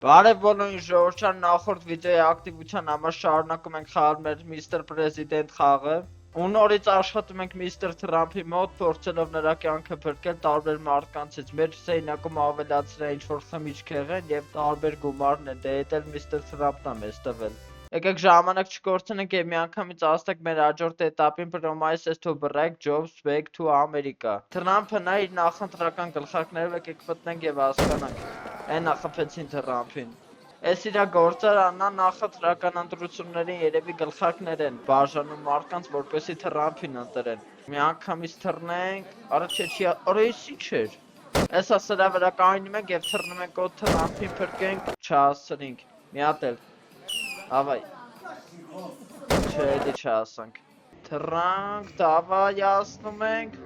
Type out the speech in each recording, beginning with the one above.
Բարև բոլորին ժողովրդական նախորդ վիդեոյի ակտիվության համար շարունակում ենք խաղալ մեր Mr. President խաղը ու նորից աշխատում ենք Mr. Trump-ի մոտ, փորձելով նրա կյանքը փրկել տարբեր մարդկանցից։ Մեր սենյակում ավելացրել ինչ-որ խմիչքեր են եւ տարբեր գումարներ, դե էլ Mr. Trump-ն է մեզ տվել։ Եկեք ժամանակ չկորցնենք եւ միանգամից ասենք մեր հաջորդ этаպին promises to break jobs back to America։ Trump-ը նա իր նախընտրական գլխարկներով եկեք մտնենք եւ հասկանանք։ Այնա խփեցին Trump-ին։ Էս իրա գործարանն նախընտրական ընտրություններին երևի գլխարկներ են բաժանում մարդկանց, որպեսզի Trump-ին ընտրեն։ Միանգամից թռնենք, արա էսի չէր։ Էսա սրա վրա կայնում ենք եւ թռնում ենք օդ Trump-ին փրկենք, չհասցնենք։ Մի հատ էլ։ Ավայ։ Չէ, դի չհասանք։ Թռանք, դավայ ասնում ենք։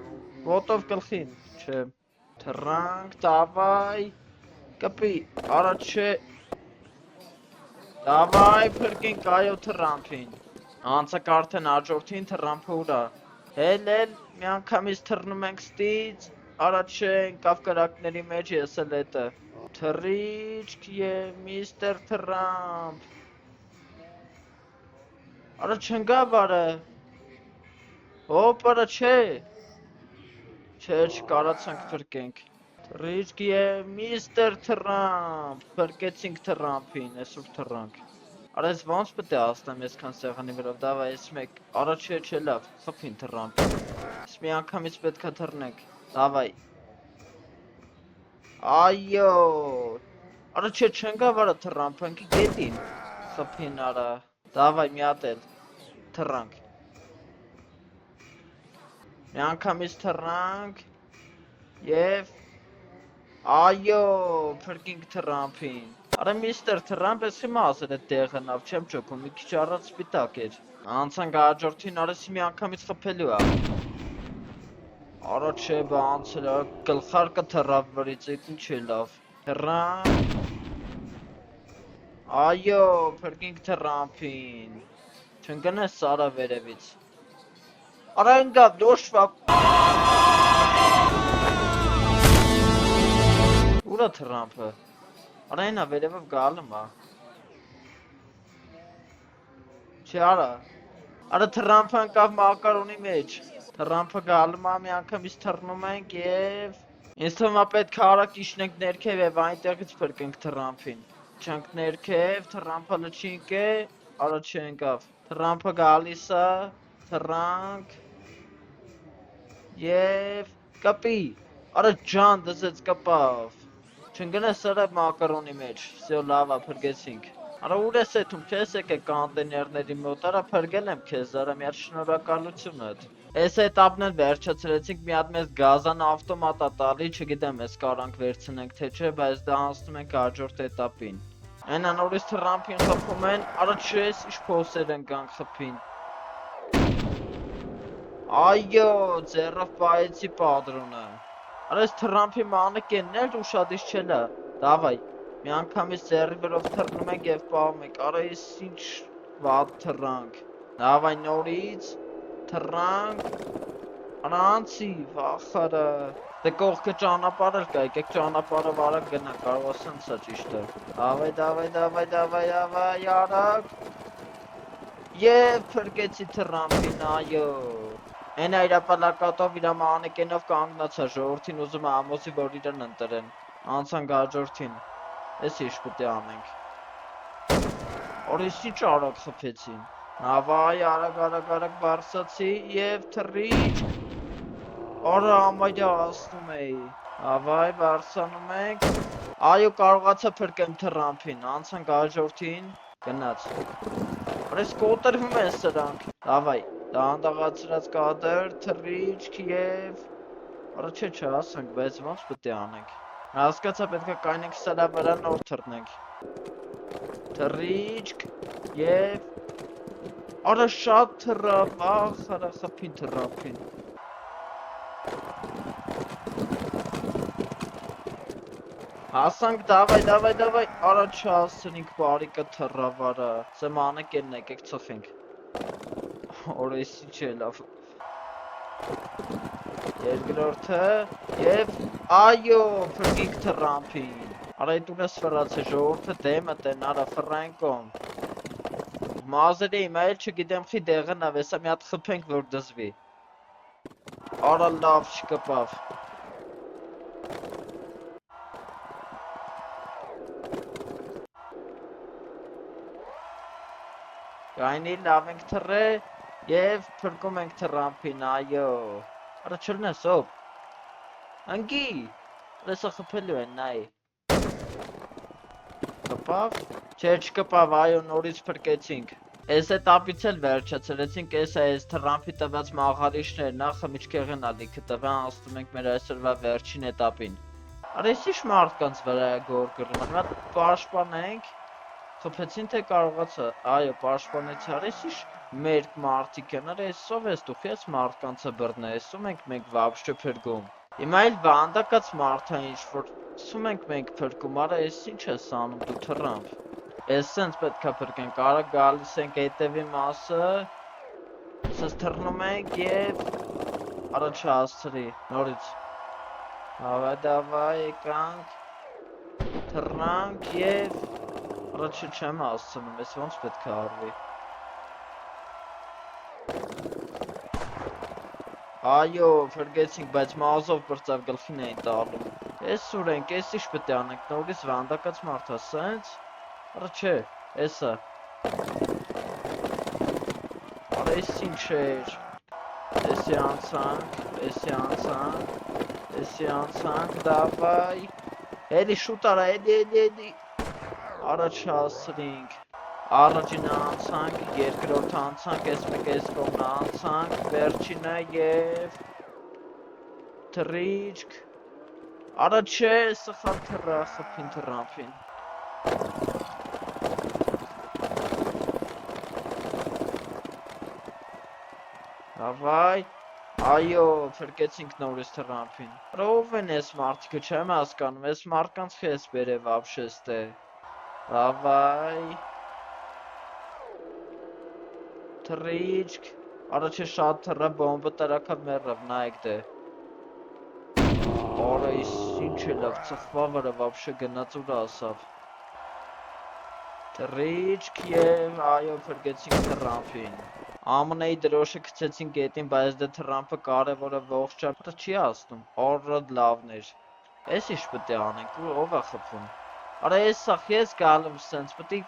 Ոտով գլխին, չէ։ Թռանք, դավայ։ Կպի, արա չէ։ Դավայ փրկենք այո Trump-ին։ Անցակ արդեն հաջորդին Trump-ը ուրա։ Էլ միանգամից թռնում ենք ստից, արա չէ, ընկավ կրակների մեջ ես էլ հետը։ Թռիչք եւ Mr. Trump։ Արա չընկավ արը։ Հոպ արա չէ։ Չէ, չկարացանք փրկենք։ Թռիչք եւ Mr. Trump, փրկեցինք Trump-ին, այսօր թռանք։ Արա ես ոնց պետք է ասնեմ այսքան սեղանի վրով, դավայ ես մեկ, արա չէ լավ, խփին Trump-ին։ Ես մի անգամից պետք է թռնենք, դավայ։ Այո։ Արա չէ չընկավ արա Trump-ը, ընկի գետին։ Խփին արա, դավայ մի հատ էլ, թռանք։ Մի անգամից թռնանք եւ այո, փրկինք Trump-ին։ Արա Mr. Trump ես հիմա ասել է տեղը նավ, չեմ ճոքում, մի քիչ առաջ սպիտակ էր։ Անցանք հաջորդին արեցի մի անգամից խփելու է։ Արա չէ բա անցել է, գլխարկը թռավ վրից, այդ ինչ է լավ։ Թռանք։ Այո, փրկինք Trump-ին։ Չընկնես Սարա վերևից։ Արա ընկավ, դոշվա։ Ուրա Trump-ը։ Արա այնա վերևով գալում է։ Չէ արա։ Արա Trump-ը ընկավ մակարոնի մեջ։ Trump-ը գալում է, մի անգամից թռնում ենք եւ ինձ թվում է պետք է արագ իջնենք ներքև եւ այնտեղից փրկենք Trump-ին։ Չանք ներքև, Trump-ը լճինք է, արա չընկավ։ Trump-ը գալիս է, թռանք եւ կպի։ Արա ջան, դզեց կպավ։ Չընկնես սրա մակարոնի մեջ, всё լավ է, փրկեցինք։ Արա ուր ես էթում, քեզ եկե կոնտեյներների մոտ, արա փրկել եմ քեզ, արա մի հատ շնորհակալությունդ։ Այս этаպն էլ վերջացրեցինք, մի հատ մեզ գազան ավտոմատ է տալի, չգիտեմ ես կարանք վերցնենք թե չէ, բայց դա անցնում ենք հաջորդ этаպին։ Այնա նորից Trump-ին խփում են, արա չես, ինչ փոսեր են կան խփին։ Այո, ձեռով պայեցի պատրոնը։ Արա ես Trump-ի մանեկենն էլ ուշադիր չելա, դավայ, մի անգամից ձեռի վրով թռնում ենք և պահում ենք, արա ես ինչ վատ թռանք, դավայ նորից, թռանք, արա անցի, վախարը, դե կողքը ճանապարհ էլ կա, եկեք ճանապարհով արագ գնանք, կարող ասեմ սա ճիշտ է, դավայ, արագ, և փրկեցի Trump-ին, այո։ Այնա իրա պլակատով իրա մանեկենով կանգնած է, ժողովրդին ուզում է ամոզի, որ իրեն ընտրեն։ Անցանք հաջորդին։ Էս ինչ պետք է անենք։ Արա ես ինչ արագ խփեցին։ Հավայ, արագ բարձացի եւ թռիչ։ Արա ամայա ասնում էի։ Հավայ, բարձանում ենք։ Այո, կարողացա փրկեմ Trump-ին։ Անցանք հաջորդին։ Գնաց։ Արա ես կոտրվում են սրանք։ Հավայ։ Դանդաղացրած կադր, թռիչք և… Արա չէ չհասանք, բայց ոնց պետք է անենք։ Հասկացա պետք է կայնենք սրա վրա նոր թռնենք։ Թռիչք և… Արա շատ թռավ, ախ, արա խփին Trump-ին։ Հասանք, դավայ, արա չհասցնինք բարիկը թռավ արա։ Սա մանեկենն եկեք ծխենք։ Արա ես ինչ է լավ։ Երկրորդը և այո, փրկինք Trump-ին։ Արա այդ ունես ֆրացի ժողովուրդը դեմը տեն արա Ֆրանկոն։ Մազերի հիմա էլ չգիտեմ խի դեղը նավեսա մի հատ խփենք որ դզվի։ Արա լավ չկպավ։ Գայնի լավ ենք թռե և փրկում ենք թռամփին, այո։ Արա չլնես ոպ։ Անգի, լեսը խպելու են, նայ։ Կպավ։ Չէ չկպավ, այո նորից փրկեցինք։ Ես է տապից էլ վերջացրեցինք, ես է ես թռամփի տված մաղարիշներ, նա խմիչքեղեն ալիքը տվան ասնում ենք մեր այսօրվա վերջին էտապին։ Արա ես իշ մարդկանց վրա է գորգրում, հիմա պաշտպանենք։ Խփեցին թե կարողացա, այո պաշտպանեցի, արա ես իշ մերկ մարդիկ են, արա ես ով ես դուխ, ես մարդկանցը բրնը, եսում ենք մենք վաբշը փրկում։ Հիմա էլ վանդակած մարդ է ինչ-որ սում ենք մենք փրկում, արա ես ինչ ես անում դու թռամփ։ Ես սենց պետք է փրկենք, արա գալիս ենք հետևի մասը, սենց թռնում ենք և արա չհասցրի, նորից։ Դավայ եկանք, թռնանք և Արա չեմ հասցնում, ես ոնց պետք է արվի։ Այո, փրկեցինք, բայց մազով բրծավ գլխին էին տալում։ Ես ուր ենք, ես իշ պետք է անենք, նորից վանդակած մարդ է, սենց։ Արա չէ, եսա։ Արա ես ինչ էր։ Եսի անցանք, դավայ։ Էլի շուտ արա, էլի։ Առաջ հասրինք, առաջինը անցանք, երկրորդ անցանք, ես մեկ ես կողմը անցանք, վերջինը և թռիչք, արա չէ, սխալ թռա, խփին թռամփին։ Դավայ, այո, փրկեցինք նորից թռամփին։ Արա ով են ես մարդիկը, չեմ հասկանում, ես մարդկանց խես բերև ապշեստե։ Դավայ թռիչք, արա չէ շատ թռա բոմբը տրակավ մեռավ, նայեք դե։ Արա ես ինչ է լավ ծխվա վրա վաբշե գնաց ուր ասավ։ Թռիչք և այո փրկեցինք թռամփին։ ԱՄՆ-ի դրոշը գցեցին գետին, բայց դե թռամփը կարևորը ողջ է, չի ասնում, արա լավն էր։ Ես իշ պետք է անենք, ով է խփում։ Արա ես սախ ես գալում սենց, պետք է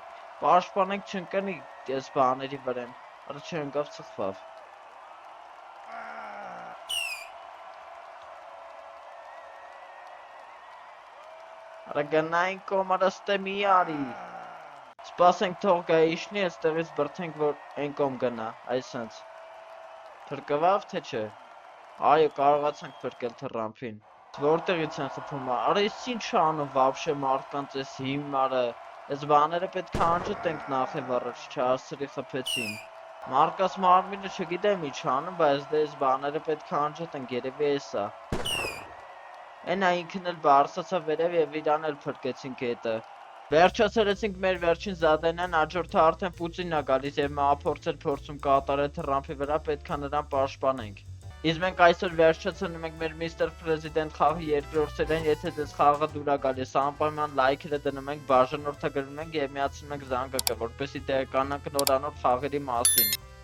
պաշտպանենք չընկնի ես բաների վրեն, արա չընկավ ծխվավ։ Արա գնայինք կոմ, արա ստե մի արի։ Սպասենք թող գա իշնի, այստեղից բրթենք, որ են կոմ գնա, այս սենց։ Փրկվավ թե չէ։ Այո, կարողացանք փրկել թռամփին։ Որտեղից են խփում, արա ես ինչ անում վաբշե մարդկանց ես հիմարը, ես բաները պետք է անջտենք նախև առաջ, չհասցրի խփեցին։ Մարկաս մարմինը չգիտեմ ինչ անում, բայց դե ես բաները պետք է անջտենք, երևի էսա։ Էնա ինքն էլ բարսացավ վերև և իրան էլ փրկեցինք հետը։ Վերջացրեցինք մեր վերջին զադենյան, հաջորդը արդեն Պուտինն է գալիս և մահափորձ փորձում կատարել թռամփի վրա, պետք է նրան պաշտպանենք։ Իսկ մենք այսօր վերջացնում ենք մեր Mr. President խաղի երկրորդ սերիան, եթե ձեզ խաղը դուր է գալիս, անպայման լայքերը դնում ենք, բաժանորդագրում ենք և միացնում ենք զանգակը, որպեսզի տեղեկանանք նորանոր խաղերի մասին։